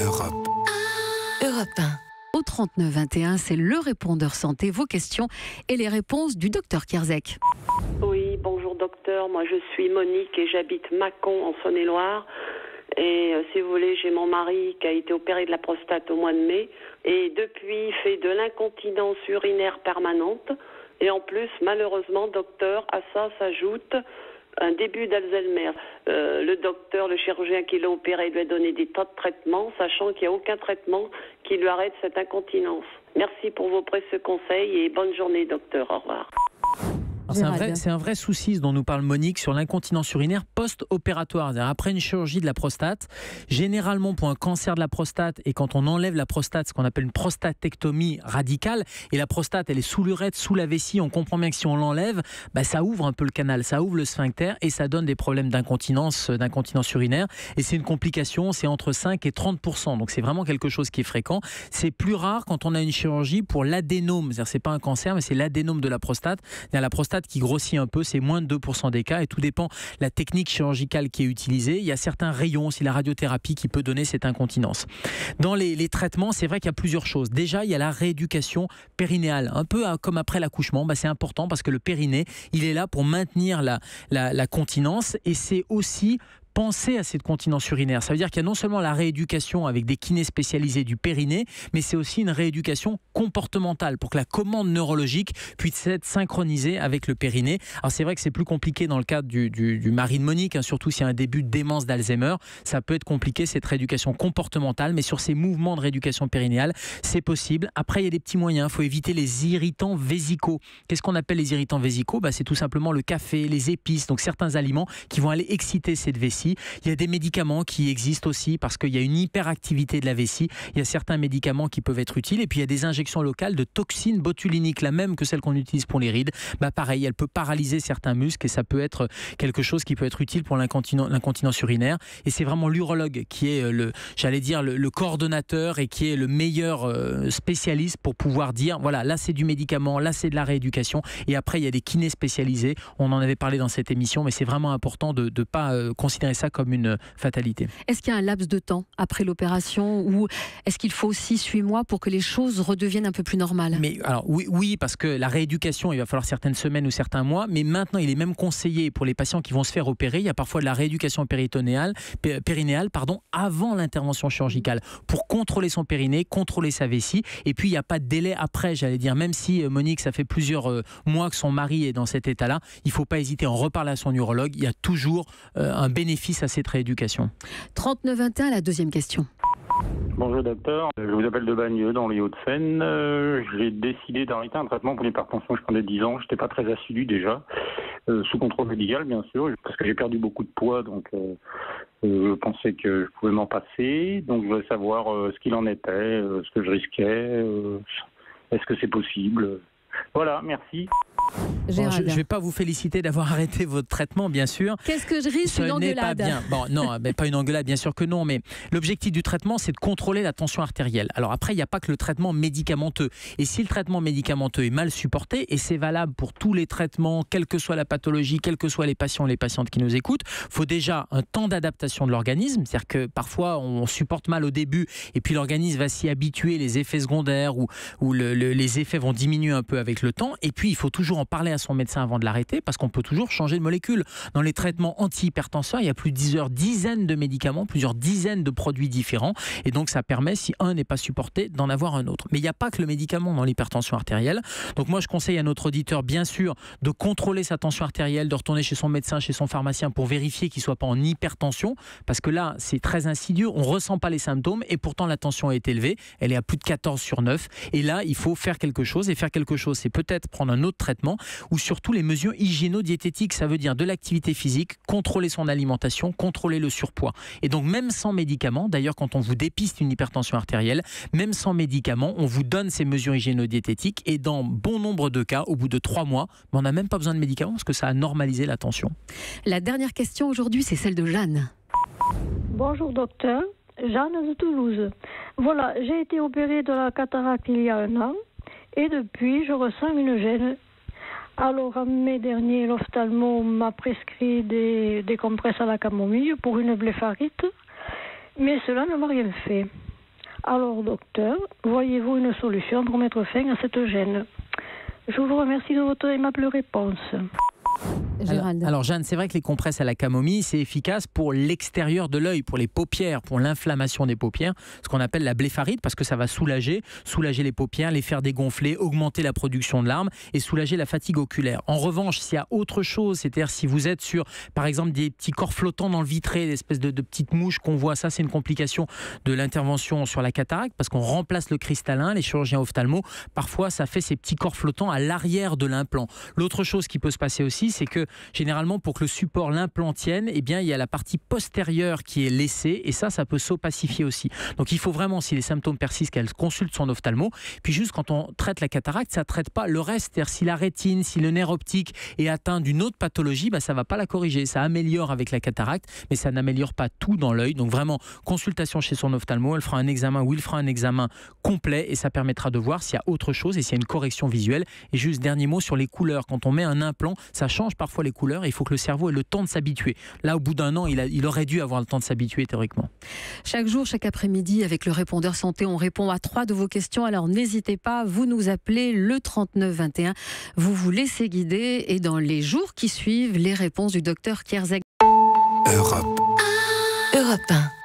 Europe. Europe 1. Au 39-21, c'est le répondeur santé, vos questions et les réponses du docteur Kierzek. Oui, bonjour docteur, moi je suis Monique et j'habite Mâcon en Saône-et-Loire. Et si vous voulez, j'ai mon mari qui a été opéré de la prostate au mois de mai et depuis il fait de l'incontinence urinaire permanente. Et en plus, malheureusement, docteur, à ça s'ajoute un début d'Alzheimer. Le docteur, le chirurgien qui l'a opéré lui a donné des tas de traitements, sachant qu'il n'y a aucun traitement qui lui arrête cette incontinence. Merci pour vos précieux conseils et bonne journée, docteur. Au revoir. C'est un vrai souci dont nous parle Monique sur l'incontinence urinaire post-opératoire. Après une chirurgie de la prostate, généralement pour un cancer de la prostate et quand on enlève la prostate, ce qu'on appelle une prostatectomie radicale, et la prostate elle est sous l'urètre, sous la vessie, on comprend bien que si on l'enlève, ça ouvre un peu le canal, ça ouvre le sphincter et ça donne des problèmes d'incontinence urinaire et c'est une complication, c'est entre 5 et 30%, donc c'est vraiment quelque chose qui est fréquent. C'est plus rare quand on a une chirurgie pour l'adénome, c'est-à-dire c'est pas un cancer mais c'est l'adénome de la prostate, la prostate qui grossit un peu, c'est moins de 2% des cas et tout dépend de la technique chirurgicale qui est utilisée. Il y a certains rayons, aussi la radiothérapie qui peut donner cette incontinence. Dans les traitements, c'est vrai qu'il y a plusieurs choses. Déjà, il y a la rééducation périnéale, un peu comme après l'accouchement. C'est important parce que le périnée, il est là pour maintenir la continence et c'est aussi penser à cette continence urinaire. Ça veut dire qu'il y a non seulement la rééducation avec des kinés spécialisés du périnée, mais c'est aussi une rééducation comportementale pour que la commande neurologique puisse être synchronisée avec le périnée. Alors c'est vrai que c'est plus compliqué dans le cadre du mari de Monique, surtout s'il y a un début de démence d'Alzheimer. Ça peut être compliqué cette rééducation comportementale, mais sur ces mouvements de rééducation périnéale, c'est possible. Après, il y a des petits moyens. Il faut éviter les irritants vésicaux. Qu'est-ce qu'on appelle les irritants vésicaux ? C'est tout simplement le café, les épices, donc certains aliments qui vont aller exciter cette vessie. Il y a des médicaments qui existent aussi parce qu'il y a une hyperactivité de la vessie. Il y a certains médicaments qui peuvent être utiles et puis il y a des injections locales de toxines botuliniques, la même que celle qu'on utilise pour les rides. Pareil, elle peut paralyser certains muscles et ça peut être quelque chose qui peut être utile pour l'incontinence urinaire. Et c'est vraiment l'urologue qui est le coordonnateur et qui est le meilleur spécialiste pour pouvoir dire voilà, là c'est du médicament, là c'est de la rééducation. Et après il y a des kinés spécialisés. On en avait parlé dans cette émission, mais c'est vraiment important de ne pas considérer ça comme une fatalité. Est-ce qu'il y a un laps de temps après l'opération ou est-ce qu'il faut 6-8 mois pour que les choses redeviennent un peu plus normales ? Mais alors oui, parce que la rééducation, il va falloir certaines semaines ou certains mois, mais maintenant il est même conseillé pour les patients qui vont se faire opérer, il y a parfois de la rééducation périnéale avant l'intervention chirurgicale pour contrôler son périnée, contrôler sa vessie, et puis il n'y a pas de délai après, j'allais dire, même si Monique, ça fait plusieurs mois que son mari est dans cet état-là, il ne faut pas hésiter à en reparler à son urologue, il y a toujours un bénéfice à cette rééducation. 39-21, la deuxième question. Bonjour docteur, je vous appelle de Bagneux dans les Hauts-de-Seine. J'ai décidé d'arrêter un traitement pour l'hypertension, je prenais 10 ans, je n'étais pas très assidu déjà, sous contrôle médical bien sûr, parce que j'ai perdu beaucoup de poids, donc je pensais que je pouvais m'en passer, donc je voulais savoir ce qu'il en était, ce que je risquais, est-ce que c'est possible ? Voilà, merci. Bon, je ne vais pas vous féliciter d'avoir arrêté votre traitement, bien sûr. Qu'est-ce que je risque ? Une engueulade ? Pas bien. Bon, non, pas une engueulade, bien sûr que non, mais l'objectif du traitement, c'est de contrôler la tension artérielle. Alors après, il n'y a pas que le traitement médicamenteux. Et si le traitement médicamenteux est mal supporté, et c'est valable pour tous les traitements, quelle que soit la pathologie, quels que soient les patients et les patientes qui nous écoutent, il faut déjà un temps d'adaptation de l'organisme. C'est-à-dire que parfois, on supporte mal au début, et puis l'organisme va s'y habituer, les effets secondaires ou les effets vont diminuer un peu avec le temps. Et puis, il faut toujours en parler à son médecin avant de l'arrêter parce qu'on peut toujours changer de molécule. Dans les traitements anti-hypertenseurs, il y a plusieurs dizaines de médicaments, plusieurs dizaines de produits différents et donc ça permet, si un n'est pas supporté, d'en avoir un autre. Mais il n'y a pas que le médicament dans l'hypertension artérielle. Donc moi, je conseille à notre auditeur, bien sûr, de contrôler sa tension artérielle, de retourner chez son médecin, chez son pharmacien pour vérifier qu'il ne soit pas en hypertension parce que là, c'est très insidieux, on ne ressent pas les symptômes et pourtant la tension est élevée, elle est à plus de 14/9 et là, il faut faire quelque chose et faire quelque chose, c'est peut-être prendre un autre traitement ou surtout les mesures hygiéno-diététiques, ça veut dire de l'activité physique, contrôler son alimentation, contrôler le surpoids. Et donc même sans médicaments, d'ailleurs quand on vous dépiste une hypertension artérielle, même sans médicaments, on vous donne ces mesures hygiéno-diététiques et dans bon nombre de cas, au bout de 3 mois, on n'a même pas besoin de médicaments parce que ça a normalisé la tension. La dernière question aujourd'hui, c'est celle de Jeanne. Bonjour docteur, Jeanne de Toulouse. Voilà, j'ai été opérée de la cataracte il y a 1 an et depuis je ressens une gêne. Alors, en mai dernier, l'ophtalmo m'a prescrit des compresses à la camomille pour une blépharite, mais cela ne m'a rien fait. Alors, docteur, voyez-vous une solution pour mettre fin à cette gêne? Je vous remercie de votre aimable réponse. Gérald. Alors Jeanne, c'est vrai que les compresses à la camomille, c'est efficace pour l'extérieur de l'œil, pour les paupières, pour l'inflammation des paupières, ce qu'on appelle la blépharite, parce que ça va soulager les paupières, les faire dégonfler, augmenter la production de larmes et soulager la fatigue oculaire. En revanche, s'il y a autre chose, c'est-à-dire si vous êtes sur, par exemple, des petits corps flottants dans le vitré, des espèces de petites mouches qu'on voit, ça c'est une complication de l'intervention sur la cataracte, parce qu'on remplace le cristallin, les chirurgiens ophtalmos, parfois ça fait ces petits corps flottants à l'arrière de l'implant. L'autre chose qui peut se passer aussi, c'est que généralement pour que le support, l'implant tienne, eh bien, il y a la partie postérieure qui est laissée et ça peut s'opacifier aussi. Donc il faut vraiment, si les symptômes persistent, qu'elle consulte son ophtalmo. Puis juste quand on traite la cataracte, ça ne traite pas le reste. C'est-à-dire si la rétine, si le nerf optique est atteint d'une autre pathologie, ça ne va pas la corriger. Ça améliore avec la cataracte, mais ça n'améliore pas tout dans l'œil. Donc vraiment, consultation chez son ophtalmo, elle fera un examen ou il fera un examen complet et ça permettra de voir s'il y a autre chose et s'il y a une correction visuelle. Et juste dernier mot sur les couleurs. Quand on met un implant, ça change parfois les couleurs et il faut que le cerveau ait le temps de s'habituer. Là, au bout d'un an, il aurait dû avoir le temps de s'habituer théoriquement. Chaque jour, chaque après-midi, avec le répondeur santé, on répond à 3 de vos questions. Alors n'hésitez pas, vous nous appelez le 39 21. Vous vous laissez guider et dans les jours qui suivent, les réponses du docteur Kierzek. Europe 1.